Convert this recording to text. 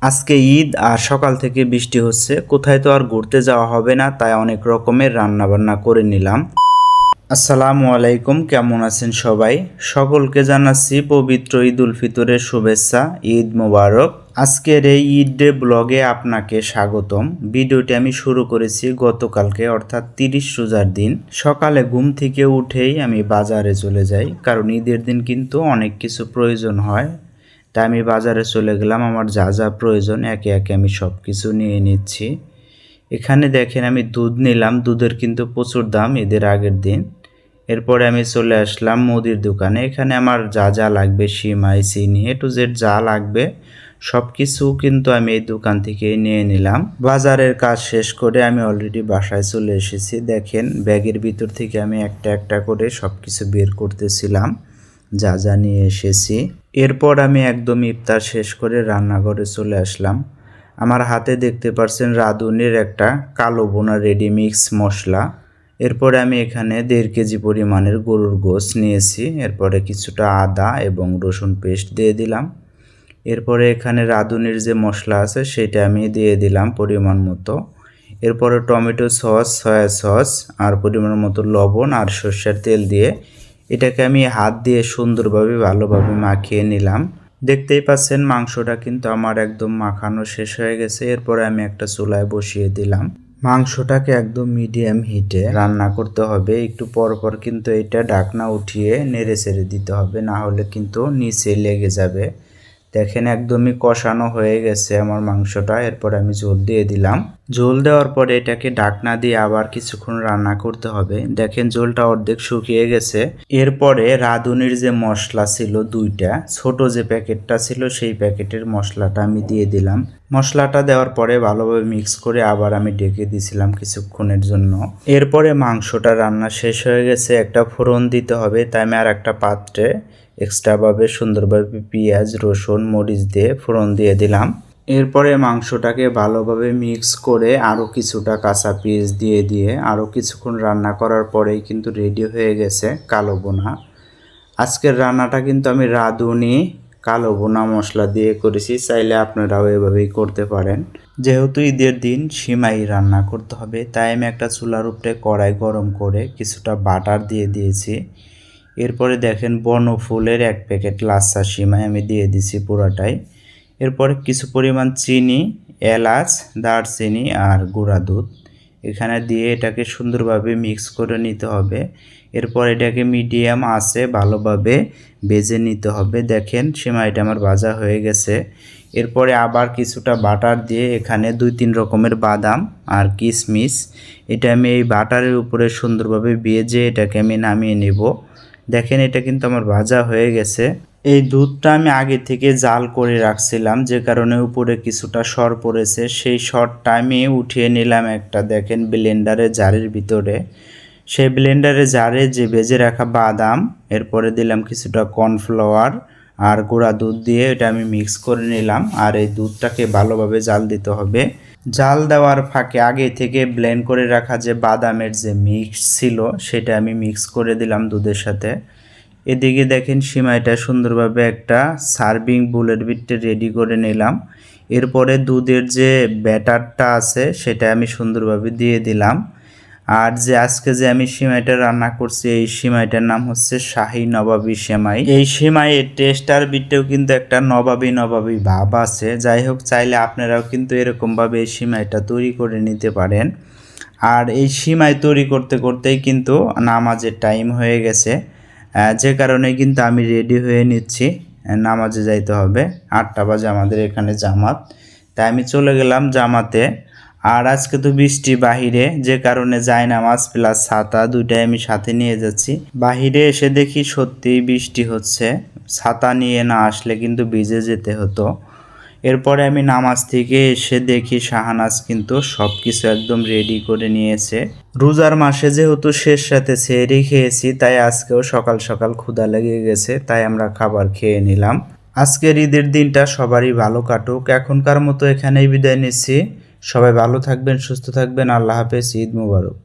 আজকে ঈদ আর সকাল থেকে বৃষ্টি হচ্ছে, কোথায় তো আর ঘুরতে যাওয়া হবে না, তাই অনেক রকমের রান্না বান্না করে নিলাম। আসসালামু আলাইকুম, কেমন আছেন সবাই? সকলকে জানাচ্ছি পবিত্র ঈদ উল ফিতরের শুভেচ্ছা। ঈদ মোবারক। আজকের এই ঈদ ডে ব্লগে আপনাকে স্বাগতম। ভিডিওটি আমি শুরু করেছি গতকালকে, অর্থাৎ 30 রোজার দিন। সকালে ঘুম থেকে উঠেই আমি বাজারে চলে যাই, কারণ ঈদের দিন কিন্তু অনেক কিছু প্রয়োজন হয়। তাই আমি বাজারে চলে গেলাম। আমার যা যা প্রয়োজন একে একে আমি সব কিছু নিয়ে নিচ্ছি। এখানে দেখেন আমি দুধ নিলাম, দুধের কিন্তু প্রচুর দাম ঈদের আগের দিন। এরপরে আমি চলে আসলাম মুদির দোকানে। এখানে আমার যা যা লাগবে, সিমাই, চিনি, এ টু জেড যা লাগবে সব কিছু কিন্তু আমি এই দোকান থেকে নিয়ে নিলাম। বাজারের কাজ শেষ করে আমি অলরেডি বাসায় চলে এসেছি। দেখেন ব্যাগের ভিতর থেকে আমি একটা একটা করে সব কিছু বের করতেছিলাম, যা যা নিয়ে এসেছি। এরপর আমি একদম ইফতার শেষ করে রান্নাঘরে চলে আসলাম। আমার হাতে দেখতে পাচ্ছেন রাঁধুনির একটা কালো বোনা রেডি মিক্স মশলা। এরপরে আমি এখানে 1.5 কেজি পরিমাণের গরুর গোশত নিয়েছি। এরপরে কিছুটা আদা এবং রসুন পেস্ট দিয়ে দিলাম। এরপরে এখানে রাঁধুনির যে মশলা আছে সেটা আমি দিয়ে দিলাম পরিমাণ মতো। এরপরে টমেটো সস, সয়া সস আর পরিমাণ মতো লবণ আর সরষের তেল দিয়ে এটাকে আমি হাত দিয়ে সুন্দরভাবে ভালোভাবে মাখিয়ে নিলাম। দেখতেই পাচ্ছেন মাংসটা কিন্তু আমার একদম মাখানো শেষ হয়ে গেছে। এরপরে আমি একটা চুলায় বসিয়ে দিলাম। মাংসটাকে একদম মিডিয়াম হিটে রান্না করতে হবে। একটু পর পর কিন্তু এটা ঢাকনা উঠিয়ে নেড়ে চেড়ে দিতে হবে, না হলে কিন্তু নিচে লেগে যাবে। দেখেন একদমই কষানো হয়ে গেছে আমার মাংসটা। এরপরে আমি ঝোল দিয়ে দিলাম। ঝোল দেওয়ার পরে এটাকে ঢাকনা দিয়ে আবার কিছুক্ষণ রান্না করতে হবে। দেখেন ঝোলটা অর্ধেক শুকিয়ে গেছে। এরপরে রাঁধুনির যে মশলা ছিল দুইটা, ছোট যে প্যাকেটটা ছিল সেই প্যাকেটের মশলাটা আমি দিয়ে দিলাম। মশলাটা দেওয়ার পরে ভালোভাবে মিক্স করে আবার আমি ঢেকে দিয়েছিলাম কিছুক্ষণের জন্য। এরপরে মাংসটা রান্না শেষ হয়ে গেছে, একটা ফোড়ন দিতে হবে। তাই আমি আর একটা পাত্রে এক্সট্রাভাবে সুন্দরভাবে পেঁয়াজ, রসুন, মরিচ দিয়ে ফোড়ন দিয়ে দিলাম। এরপরে মাংসটাকে ভালোভাবে মিক্স করে আরও কিছুটা কাঁচা পেঁয়াজ দিয়ে আরও কিছুক্ষণ রান্না করার পরেই কিন্তু রেডি হয়ে গেছে কালো বোনা। আজকের রান্নাটা কিন্তু আমি রাঁধুনি কালো বোনা মশলা দিয়ে করেছি, চাইলে আপনারাও এভাবেই করতে পারেন। যেহেতু ঈদের দিন সিমাই রান্না করতে হবে, তাই আমি একটা চুলার উপরে কড়াই গরম করে কিছুটা বাটার দিয়ে দিয়েছি। এরপরে দেখেন বনফুলের 1 প্যাকেট লাচ্ছা সিমাই আমি দিয়ে দিছি পুরাটাই। এরপরে কিছু পরিমাণ চিনি, এলাচ, দারচিনি আর গুঁড়া দুধ এখানে দিয়ে এটাকে সুন্দরভাবে মিক্স করে নিতে হবে। এরপর এটাকে মিডিয়াম আঁচে ভালোভাবে ভেজে নিতে হবে। দেখেন সিমাইটা আমার ভাজা হয়ে গেছে। এরপরে আবার কিছুটা বাটার দিয়ে এখানে 2-3 রকমের বাদাম আর কিশমিশ এটা আমি এই বাটারের উপরে সুন্দরভাবে ভেজে এটাকে আমি নামিয়ে নেব। দেখেন এটা কিন্তু আমার ভাজা হয়ে গেছে। এই দুধটা আমি আগে থেকে জাল করে রাখছিলাম, যে কারণে উপরে কিছুটা সর পড়েছে। সেই সরটা আমি উঠিয়ে নিলাম একটা, দেখেন ব্লেন্ডারে জারের ভিতরে। সেই ব্লেন্ডারে জারে যে ভেজে রাখা বাদাম, এরপরে দিলাম কিছুটা কর্নফ্লাওয়ার আর গুঁড়া দুধ দিয়ে এটা আমি মিক্স করে নিলাম। আর এই দুধটাকে ভালোভাবে জাল দিতে হবে। জাল দেওয়ার ফাঁকে আগে থেকে ব্লেন্ড করে রাখা যে বাদামের যে মিক্স ছিল সেটা আমি মিক্স করে দিলাম দুধের সাথে। এদিকে দেখেন সিমাইটা সুন্দরভাবে একটা সার্ভিং বুলের ভিতরে রেডি করে নিলাম। এরপরে দুধের যে ব্যাটারটা আছে সেটা আমি সুন্দরভাবে দিয়ে দিলাম। আর যে আজকে যে আমি সিমাইটা রান্না করছি এই সিমাইটার নাম হচ্ছে শাহী নবাবী সেমাই। এই সিমাইয়ের টেস্টার ভিতরেও কিন্তু একটা নবাবী নবাবী ভাব আছে। যাই হোক, চাইলে আপনারাও কিন্তু এরকমভাবে এই সিমাইটা তৈরি করে নিতে পারেন। আর এই সিমাই তৈরি করতে করতেই কিন্তু নামাজের টাইম হয়ে গেছে, যে কারণে কিন্তু আমি রেডি হয়ে নিচ্ছি। নামাজে যাইতে হবে, 8টা বাজে আমাদের এখানে জামাত। তাই আমি চলে গেলাম জামাতে। আর আজকে তো বৃষ্টি বাহিরে, যে কারণে জায়নামাজ প্লাস ছাতা দুইটাই আমি সাথে নিয়ে যাচ্ছি। বাহিরে এসে দেখি সত্যিই বৃষ্টি হচ্ছে, ছাতা নিয়ে না আসলে কিন্তু ভিজে যেতে হতো। এরপরে আমি নামাজ থেকে এসে দেখি শাহানাজ কিন্তু সব কিছু একদম রেডি করে নিয়েছে। রোজার মাসে যেহেতু শেষ রাতে সেহরি খেয়েছি, তাই আজকেও সকাল সকাল ক্ষুধা লেগে গেছে, তাই আমরা খাবার খেয়ে নিলাম। আজকের ঈদের দিনটা সবারই ভালো কাটুক। এখনকার মতো এখানেই বিদায় নিচ্ছি। সবাই ভালো থাকবেন, সুস্থ থাকবেন। আল্লাহ হাফেজ। ঈদ মোবারক।